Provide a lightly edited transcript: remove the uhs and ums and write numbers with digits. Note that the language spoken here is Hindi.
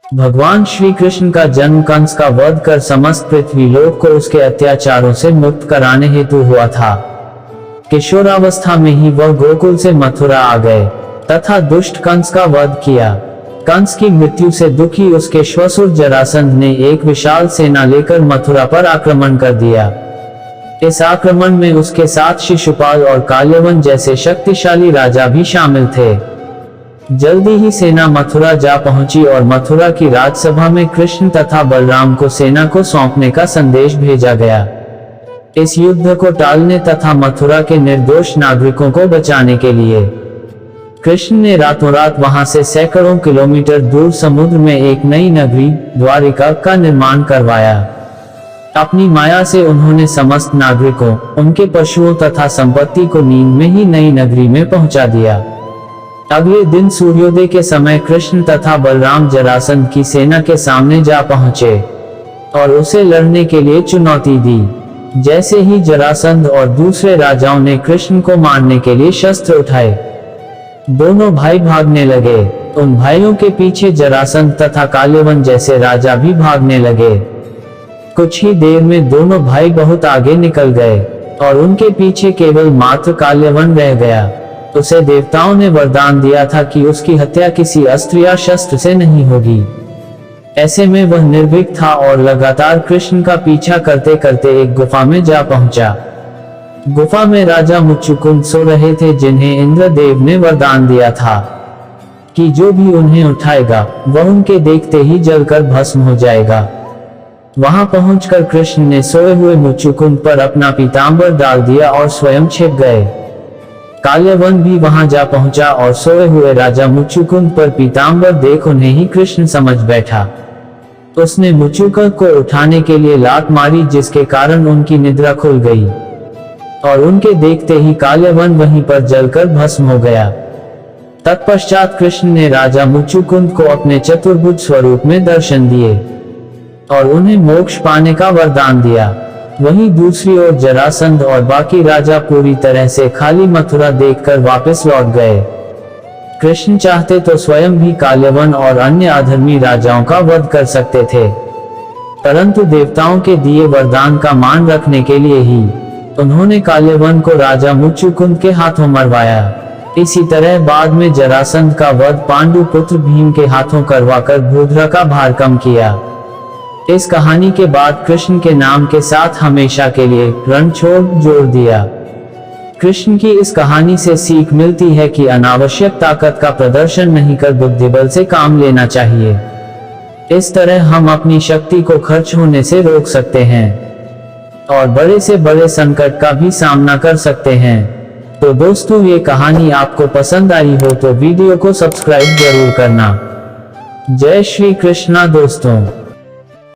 भगवान श्री कृष्ण का जन्म कंस का वध कर समस्त पृथ्वी लोक को उसके अत्याचारों से मुक्त कराने हेतु हुआ था। किशोरावस्था में ही वह गोकुल से मथुरा आ गए तथा दुष्ट कंस का वध किया। कंस की मृत्यु से दुखी उसके श्वशुर जरासंध ने एक विशाल सेना लेकर मथुरा पर आक्रमण कर दिया। इस आक्रमण में उसके साथ शिशुपाल और काल्यवन जैसे शक्तिशाली राजा भी शामिल थे। जल्दी ही सेना मथुरा जा पहुंची और मथुरा की राजसभा में कृष्ण तथा बलराम को सेना को सौंपने का संदेश भेजा गया। इस युद्ध को टालने तथा मथुरा के निर्दोष नागरिकों को बचाने के लिए कृष्ण ने रातों रात वहां से सैकड़ों किलोमीटर दूर समुद्र में एक नई नगरी द्वारिका का निर्माण करवाया। अपनी माया से उन्होंने समस्त नागरिकों, उनके पशुओं तथा संपत्ति को नींद में ही नई नगरी में पहुंचा दिया। अगले दिन सूर्योदय के समय कृष्ण तथा बलराम जरासंध की सेना के सामने जा पहुंचे और उसे लड़ने के लिए चुनौती दी। जैसे ही जरासंध और दूसरे राजाओं ने कृष्ण को मारने के लिए शस्त्र उठाए, दोनों भाई भागने लगे। उन भाइयों के पीछे जरासंध तथा काल्यवन जैसे राजा भी भागने लगे। कुछ ही देर में दोनों भाई बहुत आगे निकल गए और उनके पीछे केवल मात्र काल्यवन रह गया। उसे देवताओं ने वरदान दिया था कि उसकी हत्या किसी अस्त्र या शस्त्र से नहीं होगी। ऐसे में वह निर्भीक था और लगातार कृष्ण का पीछा करते करते एक गुफा में जा पहुंचा। गुफा में राजा मुचुकुंद सो रहे थे, जिन्हें इंद्रदेव ने वरदान दिया था कि जो भी उन्हें उठाएगा वह उनके देखते ही जलकर भस्म हो जाएगा। वहां पहुंचकर कृष्ण ने सोए हुए मुचुकुंद पर अपना पीतांबर डाल दिया और स्वयं छिप गए। काल्यवन भी वहां जा पहुंचा और सोए हुए राजा मुचुकुंद पर पीतांबर देख उन्हें ही कृष्ण समझ बैठा। उसने मुचुकुंद को उठाने के लिए लात मारी, जिसके कारण उनकी निद्रा खुल गई और उनके देखते ही काल्यवन वहीं पर जलकर भस्म हो गया। तत्पश्चात कृष्ण ने राजा मुचुकुंद को अपने चतुर्भुज स्वरूप में दर्शन दिए और उन्हें मोक्ष पाने का वरदान दिया। वहीं दूसरी ओर जरासंध और बाकी राजा पूरी तरह से खाली मथुरा देखकर वापस लौट गए। कृष्ण चाहते तो स्वयं भी काल्यवन और अन्य अधर्मी राजाओं का वध कर सकते थे, परंतु देवताओं के दिए वरदान का मान रखने के लिए ही उन्होंने काल्यवन को राजा मुचुकुंद के हाथों मरवाया। इसी तरह बाद में जरासंध का वध पांडु पुत्र भीम के हाथों करवाकर भूधरा का भार कम किया। इस कहानी के बाद कृष्ण के नाम के साथ हमेशा के लिए रणछोड़ जोड़ दिया। कृष्ण की इस कहानी से सीख मिलती है कि अनावश्यक ताकत का प्रदर्शन नहीं कर बुद्धिबल से काम लेना चाहिए। इस तरह हम अपनी शक्ति को खर्च होने से रोक सकते हैं और बड़े से बड़े संकट का भी सामना कर सकते हैं। तो दोस्तों, ये कहानी आपको पसंद आई हो तो वीडियो को सब्सक्राइब जरूर करना। जय श्री कृष्णा दोस्तों।